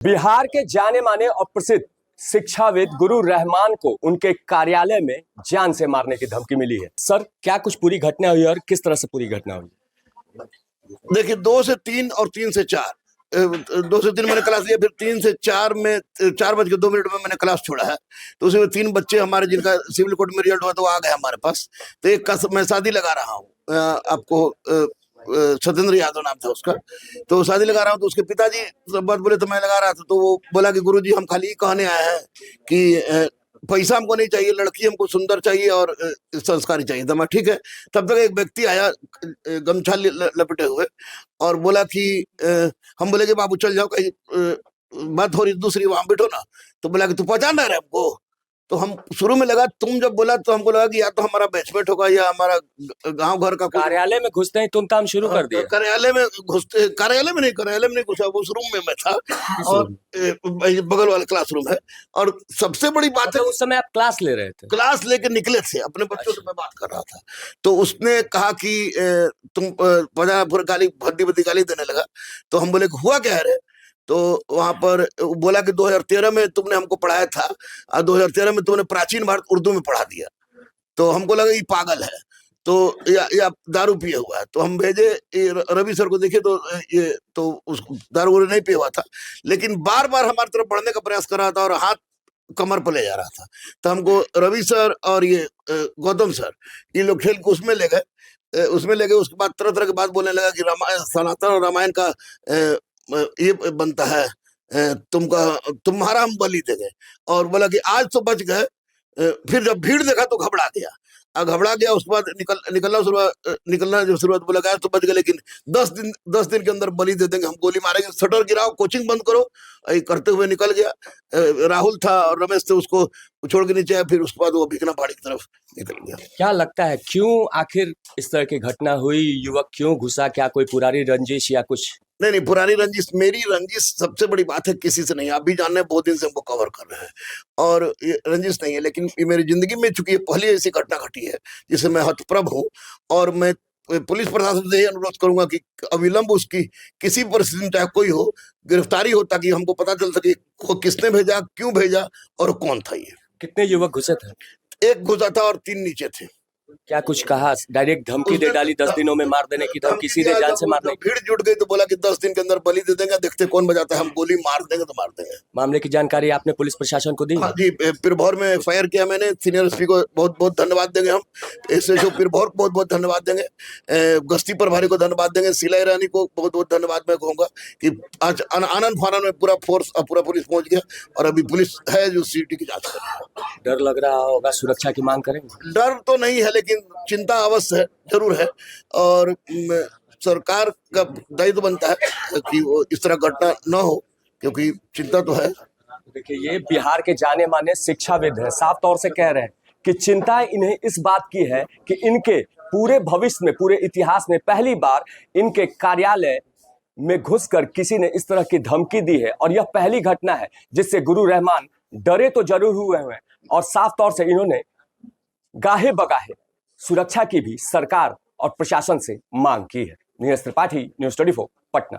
बिहार के जाने माने और प्रसिद्ध शिक्षाविद गुरु रहमान को उनके कार्यालय में जान से मारने की धमकी मिली है। सर, क्या कुछ पूरी घटना हुई और किस तरह से पूरी घटना हुई? देखिए, 2 से 3 और 3 से 4, 2 से 3 मैंने क्लास लिया, फिर 3 से 4 में 4:02 में मैंने क्लास छोड़ा है। तो उसमें 3 बच्चे हमारे जिनका सिविल कोर्ट में रिजल्ट हुआ तो आ गए हमारे पास। तो एक का मैं शादी लगा रहा हूँ, आपको सत्येंद्र यादव नाम था उसका। तो शादी लगा रहा हूँ तो उसके पिताजी सब बात बोले तो मैं लगा रहा था। तो वो बोला कि गुरुजी हम खाली कहने आए हैं कि पैसा हमको नहीं चाहिए, लड़की हमको सुंदर चाहिए और संस्कारी चाहिए। तो मैं ठीक है। तब तक एक व्यक्ति आया गमछा लपेटे हुए और बोला कि हम बोले कि बाबू चल जाओ, कहीं बात हो रही दूसरी, वहां बैठो ना। तो बोला कि तू पहचान रहा है हमको? तो हम शुरू में लगा, तुम जब बोला तो हमको लगा कि या तो हमारा बैचमेट होगा या हमारा गांव घर का कोई। कार्यालय में घुसते ही तुमताम शुरू कर दिया? कार्यालय में घुसते, कार्यालय में नहीं घुसा, वो उस रूम में मैं था और बगल वाला क्लासरूम है। और सबसे बड़ी बात है, उस समय आप क्लास ले रहे थे? क्लास लेके निकले थे, अपने बच्चों से मैं बात कर रहा था। तो उसने कहा कि तुम पूरा गाली, भद्दी गाली देने लगा। तो हम बोले हुआ क्या है रे? तो वहां पर बोला कि 2013 में तुमने हमको पढ़ाया था और 2013 में तुमने प्राचीन भारत उर्दू में पढ़ा दिया। तो हमको लगा ये पागल है, तो या दारू पिए हुआ है। तो हम भेजे रवि सर को, देखे तो ये तो उस दारू नहीं पिया हुआ था, लेकिन बार बार हमारी तरफ बढ़ने का प्रयास कर रहा था और हाथ कमर पर ले जा रहा था। तो हमको रवि सर और ये गौतम सर, ये लोग खेल को उसमें ले गए। उसके बाद तरह तरह की बात बोलने लगा कि रामायण, सनातन और रामायण का ये बनता है, तुम्हारा हम बलि दे गए। और बोला कि आज तो बच गए। फिर जब भीड़ देखा तो घबरा गया। उसके बाद निकलना जब शुरुआत, बोला गया तो बच गए, लेकिन 10 दिन के अंदर बलि दे देंगे, हम गोली मारेंगे, शटर गिराओ, कोचिंग बंद करो। ये करते हुए निकल गया। राहुल था और रमेश थे, उसको छोड़ के नीचे आया। फिर उसके बाद वो भिकना पहाड़ी की तरफ निकल गया। क्या लगता है क्यों आखिर इस तरह की घटना हुई? युवक क्यों घुसा? क्या कोई पुरानी रंजिश या कुछ? नहीं, पुरानी रंजिश, मेरी रंजिश सबसे बड़ी बात है, किसी से नहीं। आप भी जान रहे हैं, बहुत दिन से हमको कवर कर रहे हैं और ये रंजिश नहीं है, लेकिन ये मेरी जिंदगी में चूंकि पहली ऐसी घटना घटी है जिससे मैं हतप्रभ हूँ। और मैं पुलिस प्रशासन से अनुरोध करूंगा कि अविलंब उसकी किसी परिस्थिति में, चाहे कोई हो, गिरफ्तारी हो, ताकि हमको पता चल सके किसने भेजा, क्यों भेजा और कौन था ये। कितने युवक घुसे थे? एक घुसा था और 3 नीचे थे। क्या कुछ कहा? डायरेक्ट धमकी दे डाली 10 दिनों में मार देने की धमकी, सीधे जान से मारने की? भीड़ जुट गई तो बोला कि 10 दिन के अंदर बलि दे देंगे, देखते कौन बजाता है, हम गोली मार देंगे तो मार देंगे। मामले की जानकारी आपने पुलिस प्रशासन को दी? हाँ जी, पिरभौर में फायर किया मैंने। सीनियर एसपी को बहुत बहुत धन्यवाद देंगे हम। एसएचओ पिरभौर को बहुत बहुत धन्यवाद देंगे। गश्ती प्रभारी को धन्यवाद देंगे। शीला ईरानी को बहुत बहुत धन्यवाद मैं कहूँगा कि आज आनंद फानन में पूरा फोर्स, पूरा पुलिस पहुंच गया और अभी पुलिस है जो सीटी की जांच कर रही है। डर लग रहा होगा, सुरक्षा की मांग करेंगे? डर तो नहीं है, लेकिन चिंता अवश्य है, जरूर है। और सरकार का दायित्व बनता है कि वो इस तरह घटना न हो, क्योंकि चिंता तो है। देखिए, ये बिहार के जाने माने शिक्षाविद है, साफ तौर से कह रहे हैं कि चिंता इन्हें इस बात की है कि इनके पूरे भविष्य में, पूरे इतिहास में पहली बार इनके कार्यालय में घुसकर किसी ने इस तरह की धमकी दी है। और यह पहली घटना है जिससे गुरु रहमान डरे तो जरूर हुए हैं और साफ तौर से इन्होंने गाहे बगाहे सुरक्षा की भी सरकार और प्रशासन से मांग की है। नीरज त्रिपाठी, न्यूज़ 24, पटना।